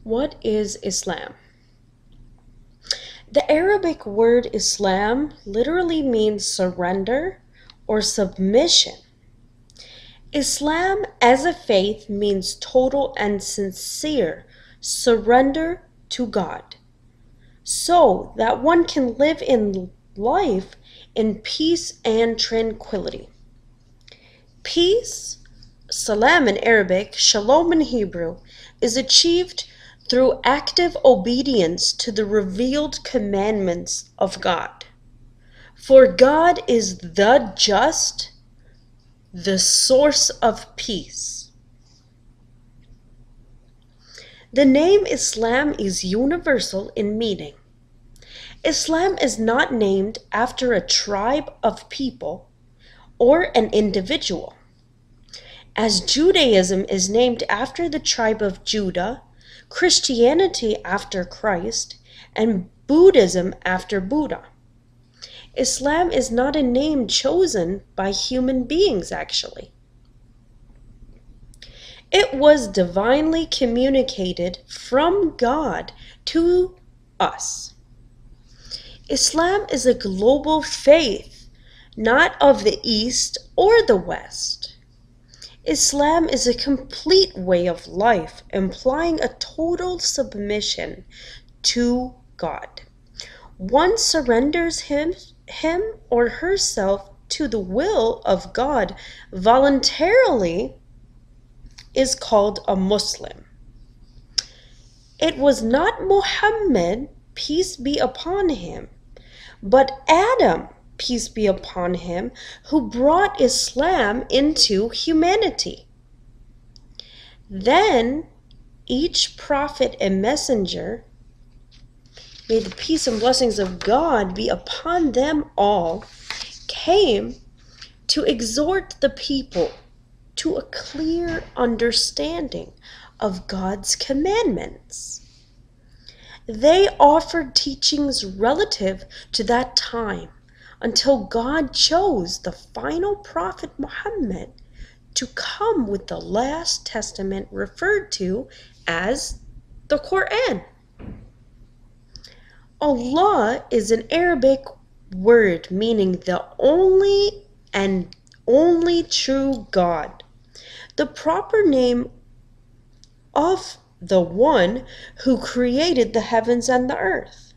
What is Islam? The Arabic word Islam literally means surrender or submission. Islam as a faith means total and sincere surrender to God, so that one can live in life in peace and tranquility. Peace, salam in Arabic, shalom in Hebrew, is achieved through active obedience to the revealed commandments of God. For God is the just, the source of peace. The name Islam is universal in meaning. Islam is not named after a tribe of people or an individual. As Judaism is named after the tribe of Judah, Christianity after Christ, and Buddhism after Buddha. Islam is not a name chosen by human beings, actually. It was divinely communicated from God to us. Islam is a global faith, not of the East or the West. Islam is a complete way of life, implying a total submission to God. One surrenders him or herself to the will of God voluntarily is called a Muslim. It was not Muhammad, peace be upon him, but Adam, peace be upon him, who brought Islam into humanity. Then each prophet and messenger, may the peace and blessings of God be upon them all, came to exhort the people to a clear understanding of God's commandments. They offered teachings relative to that time until God chose the final prophet Muhammad to come with the last testament referred to as the Quran. Allah is an Arabic word meaning the only and only true God, the proper name of the one who created the heavens and the earth.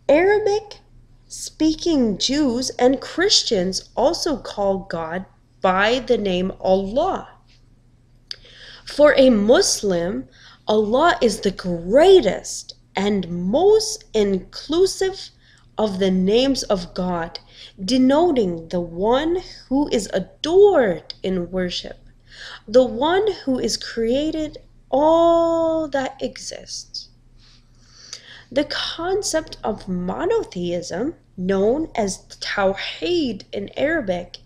Arabic speaking Jews and Christians also call God by the name Allah. For a Muslim, Allah is the greatest and most inclusive of the names of God, denoting the one who is adored in worship, the one who is created all that exists. The concept of monotheism, known as Tawheed in Arabic,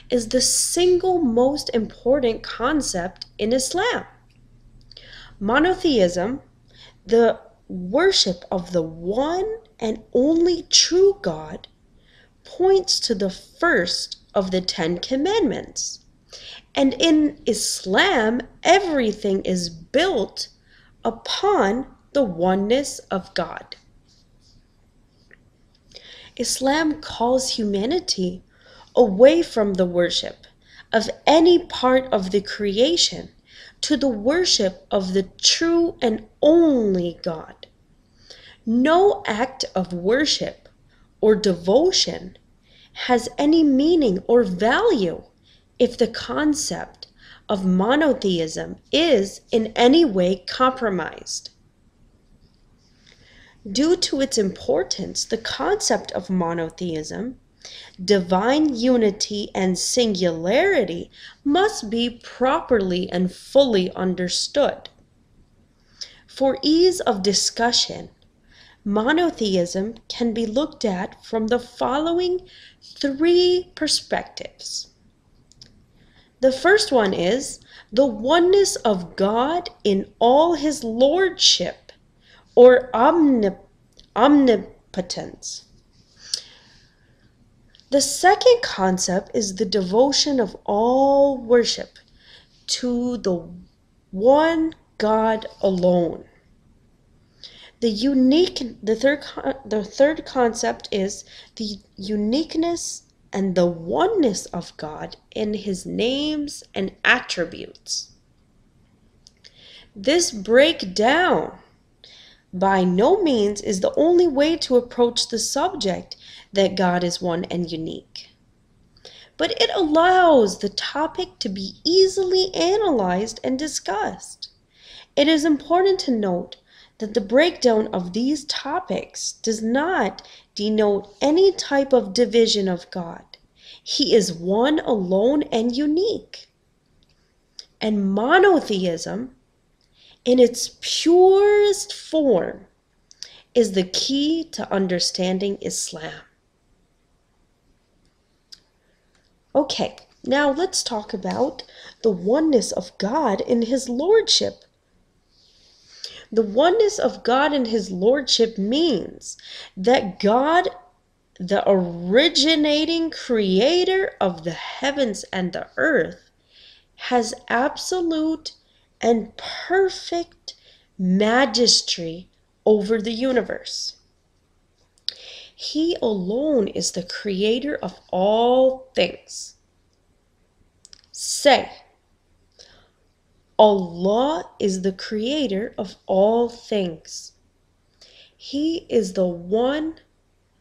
is the single most important concept in Islam. Monotheism, the worship of the one and only true God, points to the first of the 10 Commandments. And in Islam, everything is built upon the oneness of God. Islam calls humanity away from the worship of any part of the creation to the worship of the true and only God. No act of worship or devotion has any meaning or value if the concept of monotheism is in any way compromised. Due to its importance, the concept of monotheism, divine unity and singularity, must be properly and fully understood. For ease of discussion, monotheism can be looked at from the following 3 perspectives. The first one is the oneness of God in all his lordship or omnipotence. The second concept is the devotion of all worship to the one God alone. The third concept is the uniqueness and the oneness of God in his names and attributes. This breakdown by no means is the only way to approach the subject that God is one and unique. But it allows the topic to be easily analyzed and discussed. It is important to note that the breakdown of these topics does not denote any type of division of God. He is one alone and unique. And monotheism, in its purest form, is the key to understanding Islam. Okay, now let's talk about the oneness of God in his lordship. The oneness of God in his lordship means that God, the originating creator of the heavens and the earth, has absolute and perfect majesty over the universe. He alone is the creator of all things. Say, Allah is the creator of all things. He is the one,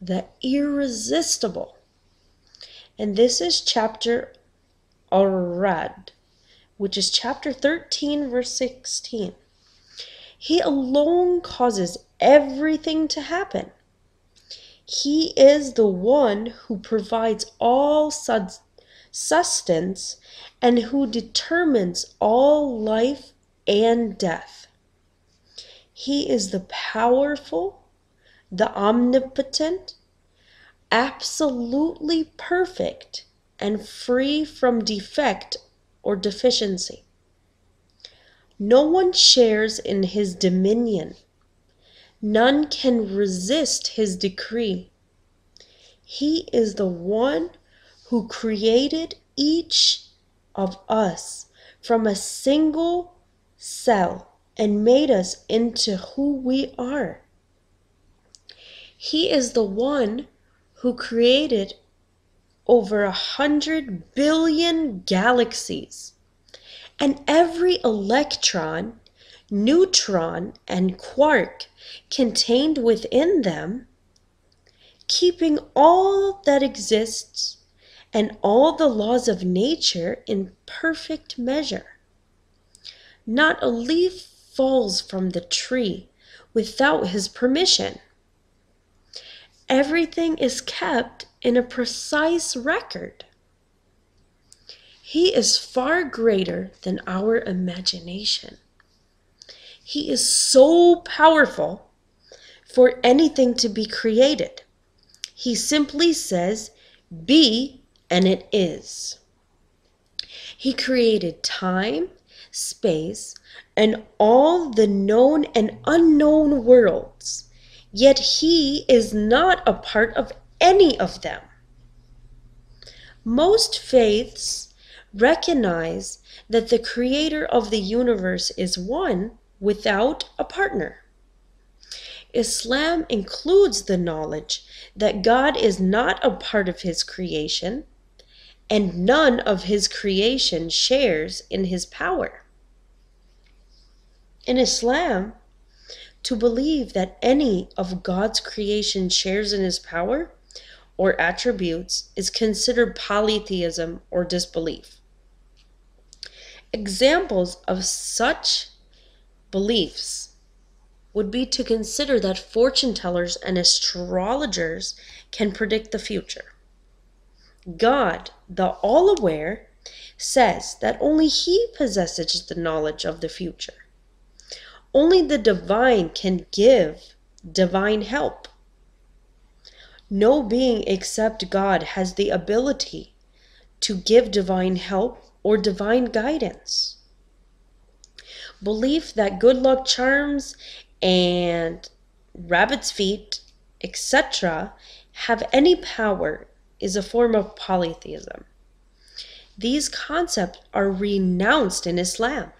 the irresistible. And this is chapter Ar-Ra'd, which is chapter 13, verse 16. He alone causes everything to happen. He is the one who provides all sustenance and who determines all life and death. He is the powerful, the omnipotent, absolutely perfect, and free from defect or deficiency. No one shares in his dominion. None can resist his decree. He is the one who created each of us from a single cell and made us into who we are. He is the one who created over 100 billion galaxies, and every electron, neutron, and quark contained within them, keeping all that exists and all the laws of nature in perfect measure. Not a leaf falls from the tree without his permission. Everything is kept in a precise record. He is far greater than our imagination. He is so powerful for anything to be created. He simply says, "Be," and it is. He created time, space, and all the known and unknown worlds, yet he is not a part of any of them. Most faiths recognize that the creator of the universe is one without a partner. Islam includes the knowledge that God is not a part of his creation, and none of his creation shares in his power. In Islam, to believe that any of God's creation shares in his power or attributes is considered polytheism or disbelief. Examples of such beliefs would be to consider that fortune tellers and astrologers can predict the future. God, the all-aware, says that only he possesses the knowledge of the future. Only the divine can give divine help. No being except God has the ability to give divine help or divine guidance. Belief that good luck charms and rabbit's feet, etc., have any power is a form of polytheism. These concepts are renounced in Islam.